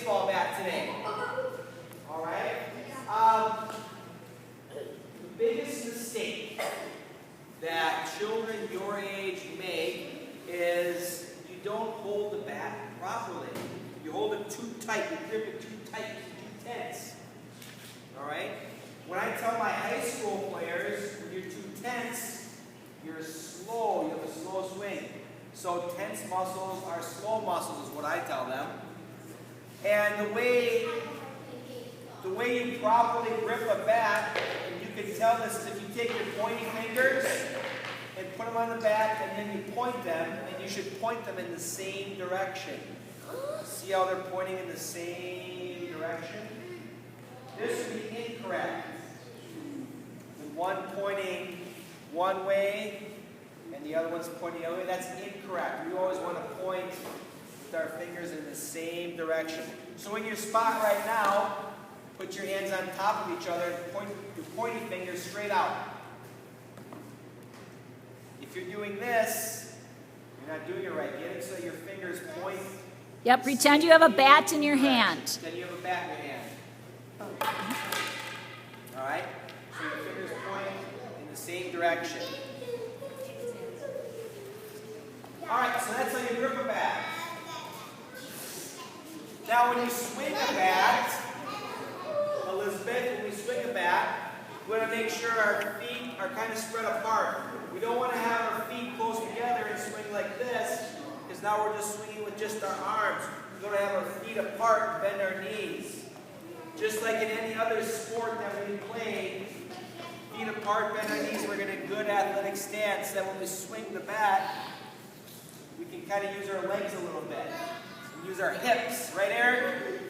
baseball bat today. All right? The biggest mistake that children your age make is you don't hold the bat properly. You hold it too tight, you grip it too tight, too tense. All right? When I tell my high school players, when you're too tense, you're slow, you have a slow swing. So tense muscles are slow muscles is what I tell them. And the way you properly grip a bat, and you can tell this is if you take your pointy fingers and put them on the bat and then you point them, and you should point them in the same direction. See how they're pointing in the same direction? This would be incorrect. With one pointing one way and the other one's pointing the other way, that's incorrect. We always want to point with our fingers in the same direction. So in your spot right now, put your hands on top of each other and point your pointy fingers straight out. If you're doing this, you're not doing it right. Get it so your fingers point. Yep, pretend you have a bat in your hand. Pretend you have a bat in your hand. All right? So your fingers point in the same direction. All right, so that's how you grip a bat. Now when you swing a bat, Elizabeth, when we swing a bat, we want to make sure our feet are kind of spread apart. We don't want to have our feet close together and swing like this, because now we're just swinging with just our arms. We want to have our feet apart and bend our knees. Just like in any other sport that we play, feet apart, bend our knees, we're in a good athletic stance. That when we swing the bat, we can kind of use our legs a little bit. Use our hips. Right, Eric?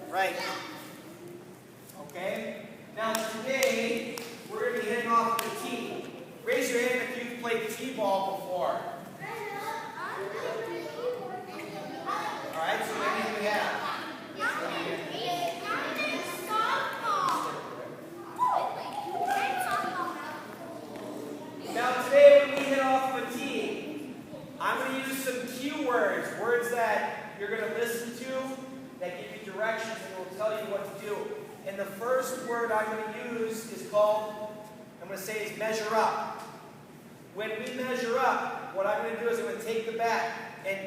Right. Okay? Now today, we're going to be hitting off the tee. Raise your hand if you've played t-ball before. Alright, so many do we have? Now today when we hit off the tee, I'm going to use some cue words. Words that you're going to listen to, that give you directions and will tell you what to do. And the first word I'm going to use is called, I'm going to say is measure up. When we measure up, what I'm going to do is I'm going to take the bat, and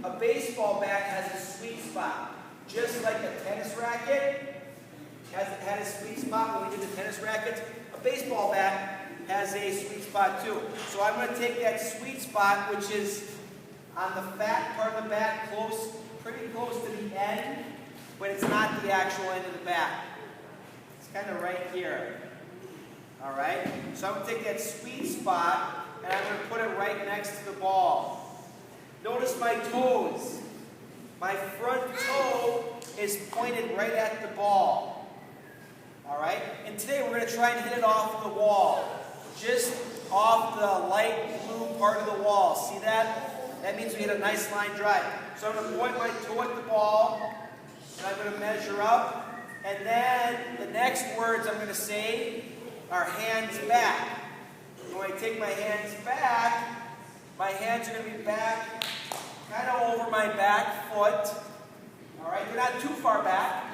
a baseball bat has a sweet spot. Just like a tennis racket had a sweet spot when we did the tennis rackets, a baseball bat has a sweet spot too. So I'm going to take that sweet spot, which is on the fat part of the bat, pretty close to the end, but it's not the actual end of the bat. It's kind of right here. All right? So I'm going to take that sweet spot, and I'm going to put it right next to the ball. Notice my toes. My front toe is pointed right at the ball. All right? And today we're going to try and hit it off the wall. Just off the light blue part of the wall. See that? That means we hit a nice line drive. So I'm going to point my toe at the ball, and I'm going to measure up. And then the next words I'm going to say are hands back. And when I take my hands back, my hands are going to be back, kind of over my back foot. All right, they're not too far back,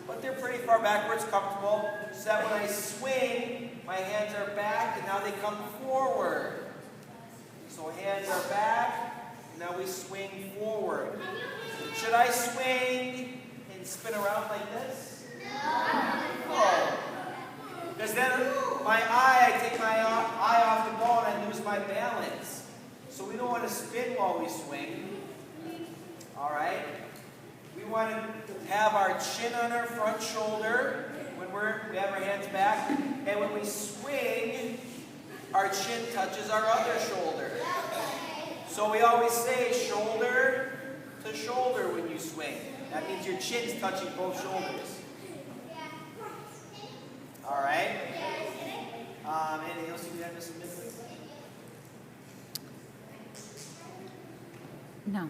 but they're pretty far back where it's comfortable, so that when I swing, my hands are back, and now they come forward. So hands are back, and now we swing forward. Should I swing and spin around like this? No. Because then I take my eye off the ball and I lose my balance. So we don't want to spin while we swing. All right? We want to have our chin on our front shoulder when we have our hands back. And when we swing, our chin touches our other shoulder. So we always say shoulder to shoulder when you swing. That means your chin's touching both shoulders. All right? Anything else you have, Mr. Midley? No.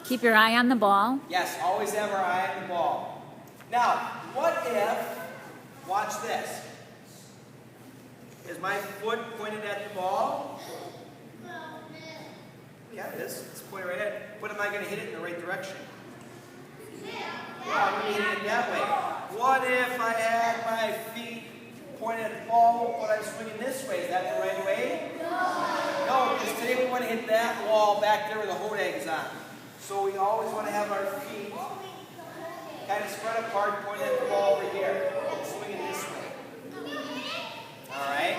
Keep your eye on the ball. Yes, always have our eye on the ball. Now, what if, watch this. Is my foot pointed at the ball? Yeah, it is. It's pointed right at it. But am I going to hit it in the right direction? I'm going to hit it that way. What if I had my feet pointed at the ball, but I'm swinging this way? Is that the right way? No, because today we want to hit that wall back there where the hodag is on. So we always want to have our feet kind of spread apart, pointing at the ball over here, swinging this way. All right?